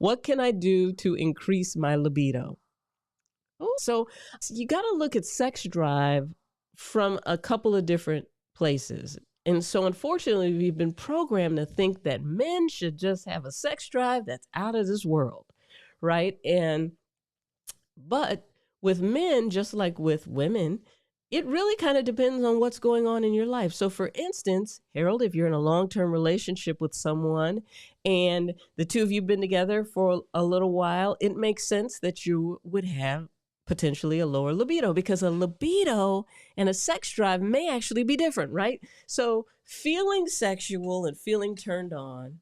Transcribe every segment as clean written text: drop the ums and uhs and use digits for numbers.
What can I do to increase my libido? So you got to look at sex drive from a couple of different places. And so unfortunately, we've been programmed to think that men should just have a sex drive that's out of this world, right? But with men, just like with women, it really kind of depends on what's going on in your life. So for instance, Harold, if you're in a long-term relationship with someone and the two of you have been together for a little while, it makes sense that you would have potentially a lower libido, because a libido and a sex drive may actually be different, right? So feeling sexual and feeling turned on,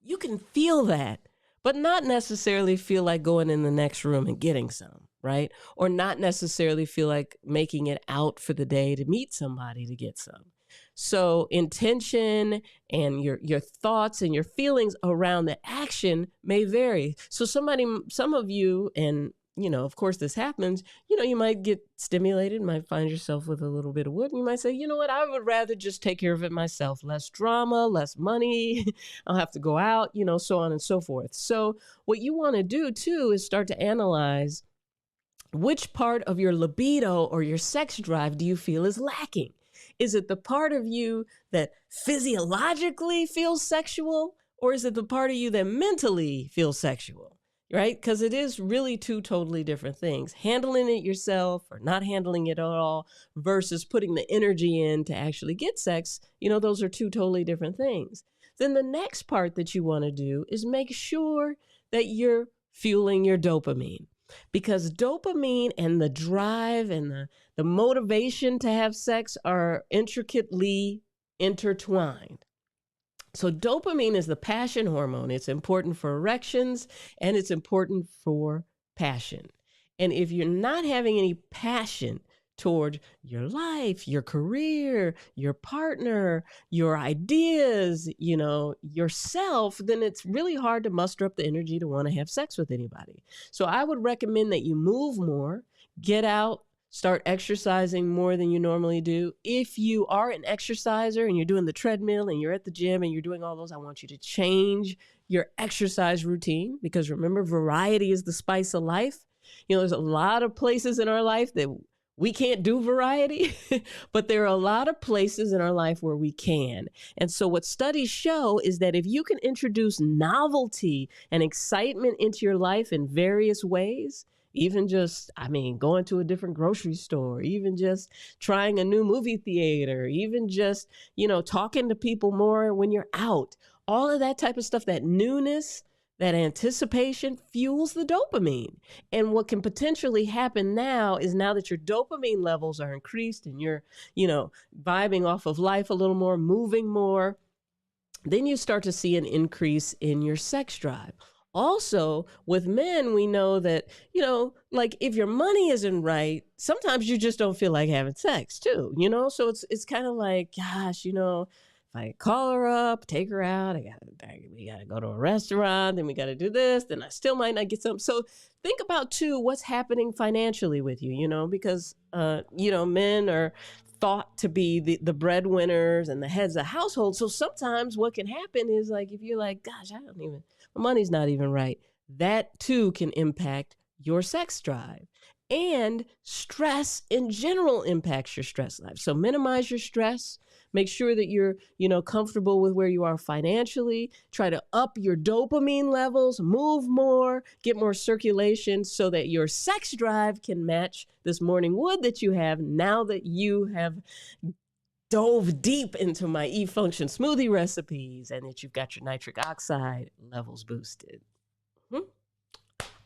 you can feel that, but not necessarily feel like going in the next room and getting some, right? Or not necessarily feel like making it out for the day to meet somebody to get some. So intention and your thoughts and your feelings around the action may vary. So some of you, and of course this happens, you might get stimulated, might find yourself with a little bit of wood, and you might say, you know what, I would rather just take care of it myself. Less drama, less money. I'll have to go out, so on and so forth. So what you want to do too is start to analyze which part of your libido or your sex drive do you feel is lacking? Is it the part of you that physiologically feels sexual, or is it the part of you that mentally feels sexual? Right? Because it is really two totally different things. Handling it yourself or not handling it at all versus putting the energy in to actually get sex, those are two totally different things. Then the next part that you want to do is make sure that you're fueling your dopamine, because dopamine and the drive and the motivation to have sex are intricately intertwined. So dopamine is the passion hormone. It's important for erections and it's important for passion. And if you're not having any passion toward your life, your career, your partner, your ideas, yourself, then it's really hard to muster up the energy to want to have sex with anybody. So I would recommend that you move more, get out, start exercising more than you normally do. If you are an exerciser and you're doing the treadmill and you're at the gym and you're doing all those, I want you to change your exercise routine, because remember, variety is the spice of life. There's a lot of places in our life that we can't do variety, but there are a lot of places in our life where we can. And so what studies show is that if you can introduce novelty and excitement into your life in various ways, even just, going to a different grocery store, even just trying a new movie theater, even just, talking to people more when you're out, all of that type of stuff, that newness, that anticipation fuels the dopamine. And what can potentially happen now is, now that your dopamine levels are increased and you're, vibing off of life a little more, moving more, then you start to see an increase in your sex drive. Also, with men, we know that, like if your money isn't right, sometimes you just don't feel like having sex too, So it's kind of like, gosh, if I call her up, take her out, we got to go to a restaurant, then we got to do this, then I still might not get some. So think about too, what's happening financially with you, because, men are thought to be the breadwinners and the heads of household. So sometimes what can happen is, like, if you're like, gosh, my money's not even right, that too can impact your sex drive. And stress in general impacts your stress life. So minimize your stress. Make sure that you're, comfortable with where you are financially. Try to up your dopamine levels, move more, get more circulation so that your sex drive can match this morning wood that you have now that you have dove deep into my E-Function smoothie recipes and that you've got your nitric oxide levels boosted.